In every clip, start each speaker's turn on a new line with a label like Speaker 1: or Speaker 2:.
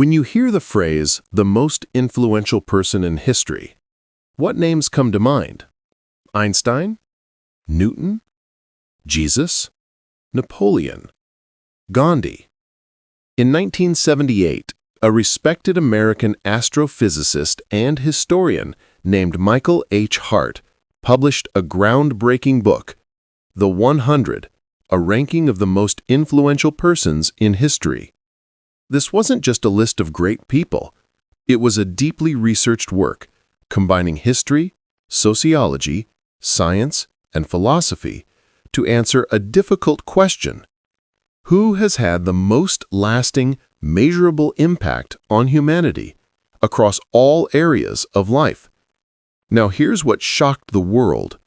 Speaker 1: When you hear the phrase, the most influential person in history, what names come to mind? Einstein? Newton? Jesus? Napoleon? Gandhi? In 1978, a respected American astrophysicist and historian named Michael H. Hart published a groundbreaking book, The 100, a ranking of the most influential persons in history. This wasn't just a list of great people. It was a deeply researched work, combining history, sociology, science, and philosophy to answer a difficult question: who has had the most lasting, measurable impact on humanity across all areas of life? Now here's what shocked the world.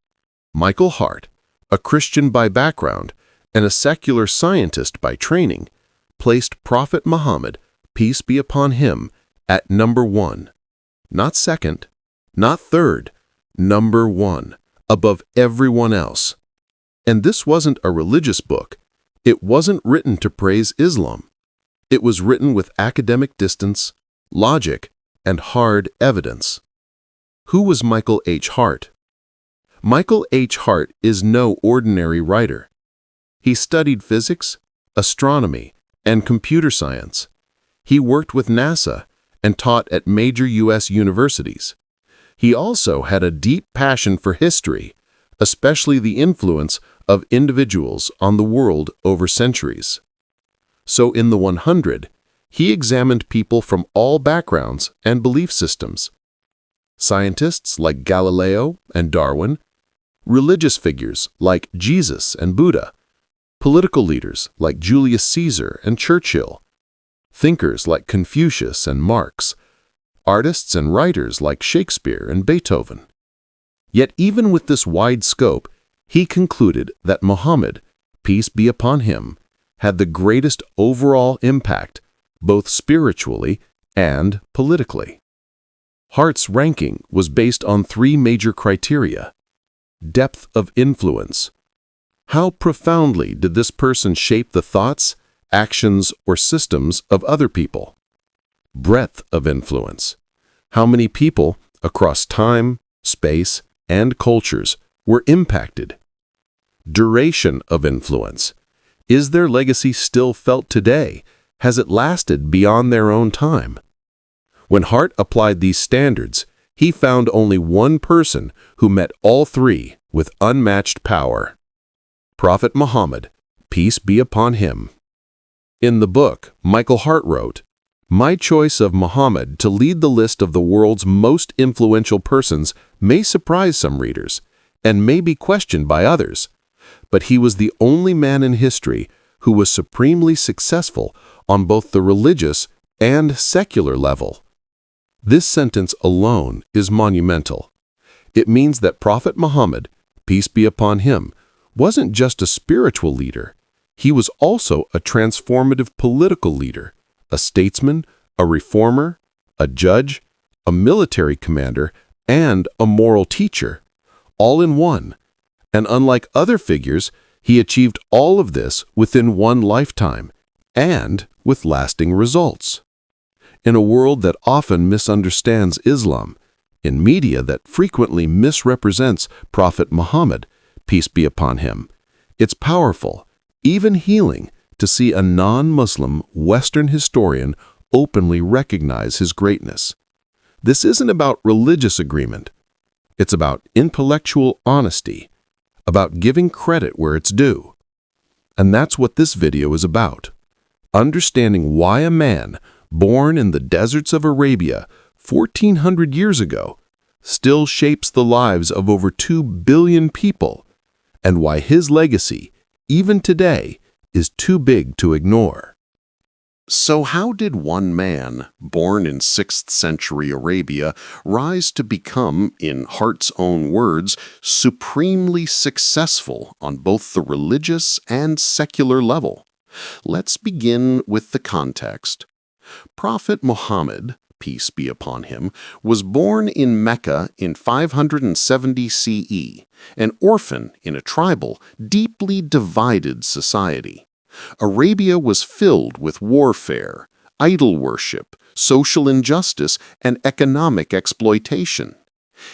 Speaker 1: Michael Hart, a Christian by background and a secular scientist by training, placed Prophet Muhammad, peace be upon him, at number 1. Not second, not third, number 1, above everyone else. And this wasn't a religious book. It wasn't written to praise Islam. It was written with academic distance, logic, and hard evidence. Who was Michael H. Hart? Michael H. Hart is no ordinary writer. He studied physics, astronomy, and computer science. He worked with NASA and taught at major U.S. universities. He also had a deep passion for history, especially the influence of individuals on the world over centuries. So in the 100, he examined people from all backgrounds and belief systems. Scientists like Galileo and Darwin, religious figures like Jesus and Buddha, political leaders like Julius Caesar and Churchill, thinkers like Confucius and Marx, artists and writers like Shakespeare and Beethoven. Yet even with this wide scope, he concluded that Muhammad, peace be upon him, had the greatest overall impact, both spiritually and politically. Hart's ranking was based on 3 major criteria: depth of influence. How profoundly did this person shape the thoughts, actions, or systems of other people? Breadth of influence. How many people across time, space, and cultures were impacted? Duration of influence. Is their legacy still felt today? Has it lasted beyond their own time? When Hart applied these standards, he found only one person who met all 3 with unmatched power: Prophet Muhammad, peace be upon him. In the book, Michael Hart wrote, "My choice of Muhammad to lead the list of the world's most influential persons may surprise some readers and may be questioned by others, but he was the only man in history who was supremely successful on both the religious and secular level." This sentence alone is monumental. It means that Prophet Muhammad, peace be upon him, wasn't just a spiritual leader. He was also a transformative political leader, a statesman, a reformer, a judge, a military commander, and a moral teacher, all in one. And unlike other figures, he achieved all of this within one lifetime and with lasting results. In a world that often misunderstands Islam, in media that frequently misrepresents Prophet Muhammad, peace be upon him, it's powerful, even healing, to see a non-Muslim Western historian openly recognize his greatness. This isn't about religious agreement. It's about intellectual honesty, about giving credit where it's due. And that's what this video is about. Understanding why a man born in the deserts of Arabia 1,400 years ago still shapes the lives of over 2 billion people, and why his legacy, even today, is too big to ignore. So how did one man, born in 6th century Arabia, rise to become, in Hart's own words, supremely successful on both the religious and secular level? Let's begin with the context. Prophet Muhammad, peace be upon him, was born in Mecca in 570 CE, an orphan in a tribal, deeply divided society. Arabia was filled with warfare,
Speaker 2: idol worship, social injustice, and economic exploitation.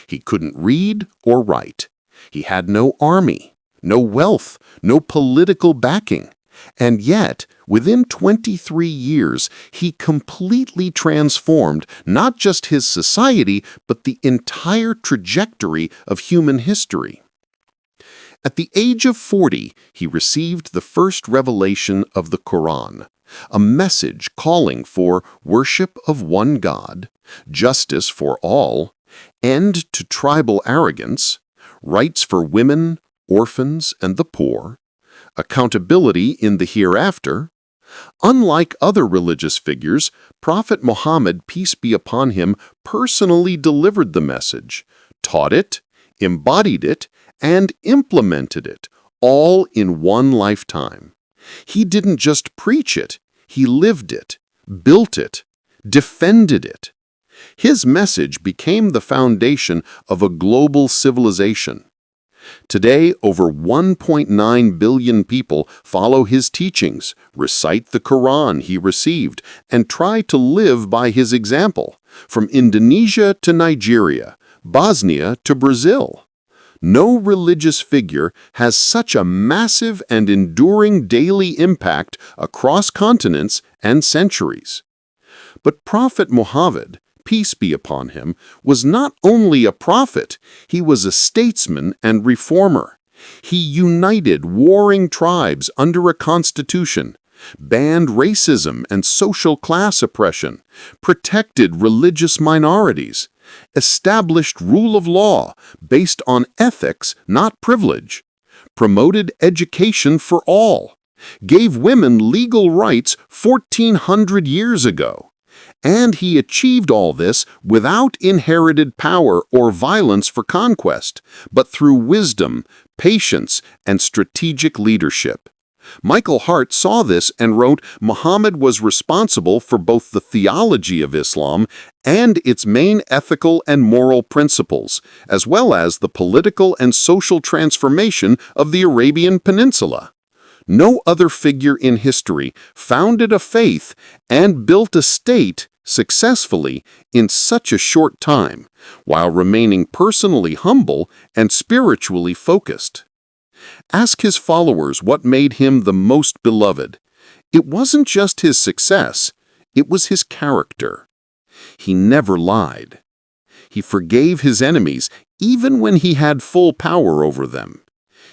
Speaker 2: He couldn't read or write. He had no army, no wealth, no political backing. And yet, within 23 years, he completely transformed not just his society, but the entire trajectory of human history. At the age of 40, he received the first revelation of the Quran, a message calling for worship of one God, justice for all, end to tribal arrogance, rights for women, orphans, and the poor, accountability in the hereafter. Unlike other religious figures, Prophet Muhammad, peace be upon him, personally delivered the message, taught it, embodied it, and implemented it, all in one lifetime. He didn't just preach it, he lived it, built it, defended it. His message became the foundation of a global civilization. Today, over 1.9 billion people follow his teachings, recite the Quran he received, and try to live by his example, from Indonesia to Nigeria, Bosnia to Brazil. No religious figure has such a massive and enduring daily impact across continents and centuries. But Prophet Muhammad, peace be upon him, was not only a prophet, he was a statesman and reformer. He united warring tribes under a constitution, banned racism and social class oppression, protected religious minorities, established rule of law based on ethics, not privilege, promoted education for all, gave women legal rights 1,400 years ago. And he achieved all this without inherited power or violence for conquest, but through wisdom, patience, and strategic leadership. Michael Hart saw this and wrote, Muhammad was responsible for both the theology of Islam and its main ethical and moral principles, as well as the political and social transformation of the Arabian Peninsula. No other figure in history founded a faith and built a state successfully in such a short time, while remaining personally humble and spiritually focused. Ask his followers what made him the most beloved. It wasn't just his success, it was his character. He never lied. He forgave his enemies even when he had full power over them.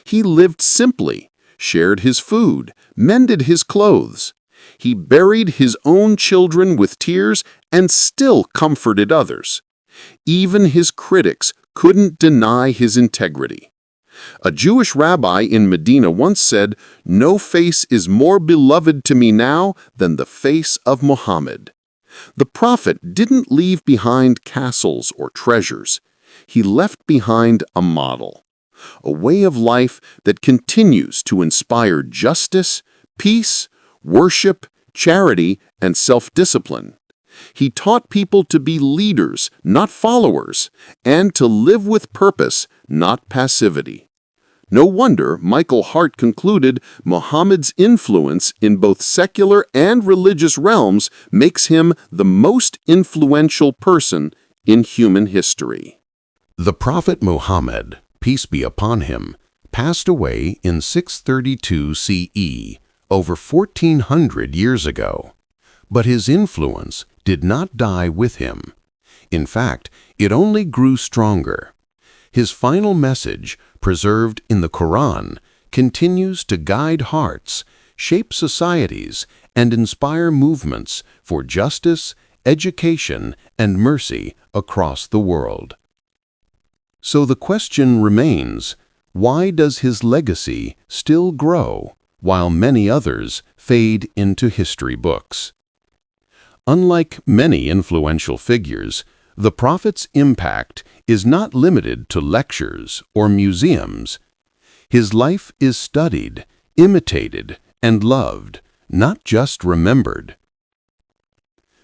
Speaker 2: He lived simply, shared his food, mended his clothes. He buried his own children with tears and still comforted others. Even his critics couldn't deny his integrity. A Jewish rabbi in Medina once said, "No face is more beloved to me now than the face of Muhammad." The prophet didn't leave behind castles or treasures. He left behind a model, a way of life that continues to inspire justice, peace, worship, charity, and self-discipline. He taught people to be leaders, not followers, and to live with purpose, not passivity. No wonder Michael Hart concluded Muhammad's influence in both secular and religious realms makes him the most influential person in human history.
Speaker 3: The Prophet Muhammad, peace be upon him, passed away in 632 CE, over 1,400 years ago. But his influence did not die with him. In fact, it only grew stronger. His final message, preserved in the Quran, continues to guide hearts, shape societies, and inspire movements for justice, education, and mercy across the world. So the question remains, why does his legacy still grow while many others fade into history books? Unlike many influential figures, the Prophet's impact is not limited to lectures or museums. His life is studied, imitated, and loved, not just remembered.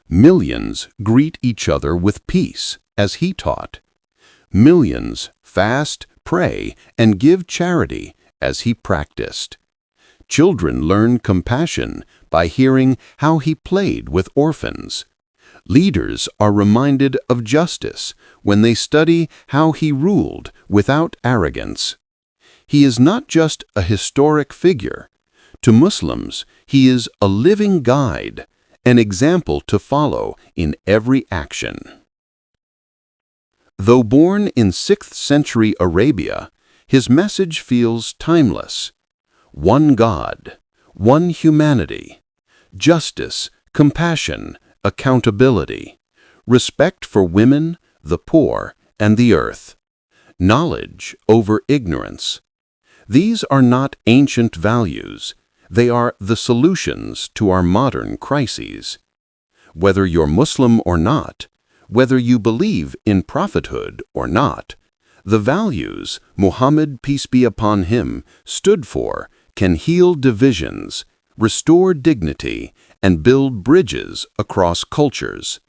Speaker 3: Millions greet each other with peace, as he taught. Millions fast, pray, and give charity, as he practiced. Children learn compassion by hearing how he played with orphans. Leaders are reminded of justice when they study how he ruled without arrogance. He is not just a historic figure. To Muslims, he is a living guide, an example to follow in every action. Though born in 6th century Arabia, his message feels timeless. One God, one humanity, justice, compassion, accountability, respect for women, the poor, and the earth, knowledge over ignorance. These are not ancient values. They are the solutions to our modern crises. Whether you're Muslim or not, whether you believe in prophethood or not, the values Muhammad, peace be upon him, stood for can heal divisions, restore dignity, and build bridges across cultures.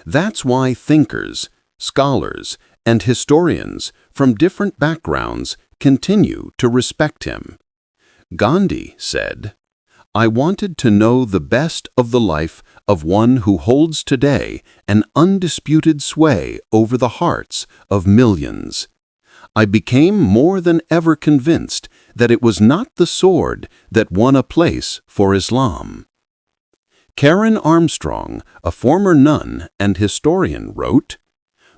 Speaker 3: That's why thinkers, scholars, and historians from different backgrounds continue to respect him. Gandhi said, "I wanted to know the best of the life of one who holds today an undisputed sway over the hearts of millions. I became more than ever convinced that it was not the sword that won a place for Islam." Karen Armstrong, a former nun and historian, wrote,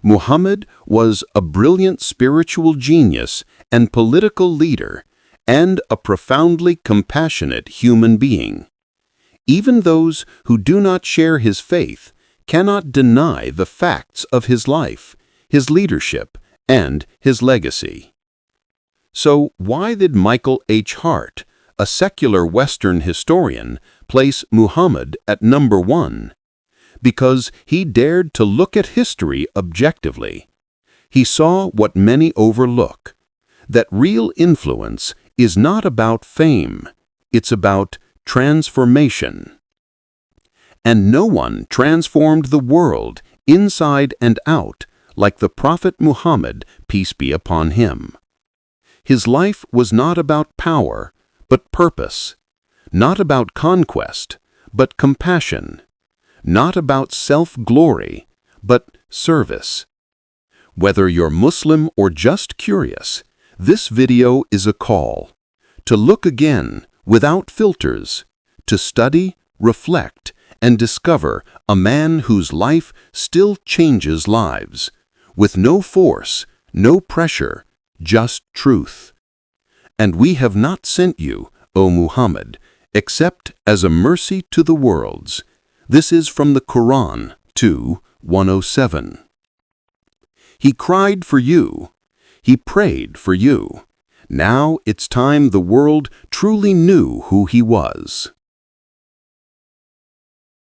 Speaker 3: "Muhammad was a brilliant spiritual genius and political leader, and a profoundly compassionate human being. Even those who do not share his faith cannot deny the facts of his life, his leadership, and his legacy." So why did Michael H. Hart, a secular Western historian, place Muhammad at number 1? Because he dared to look at history objectively. He saw what many overlook, that real influence is not about fame, it's about transformation. And no one transformed the world inside and out like the Prophet Muhammad, peace be upon him. His life was not about power, but purpose, not about conquest, but compassion, not about self-glory, but service. Whether you're Muslim or just curious, this video is a call to look again without filters, to study, reflect, and discover a man whose life still changes lives, with no force, no pressure, just truth. And we have not sent you, O Muhammad, except as a mercy to the worlds. This is from the Quran 2:107. He cried for you. He prayed for you. Now it's time the world truly knew who he was.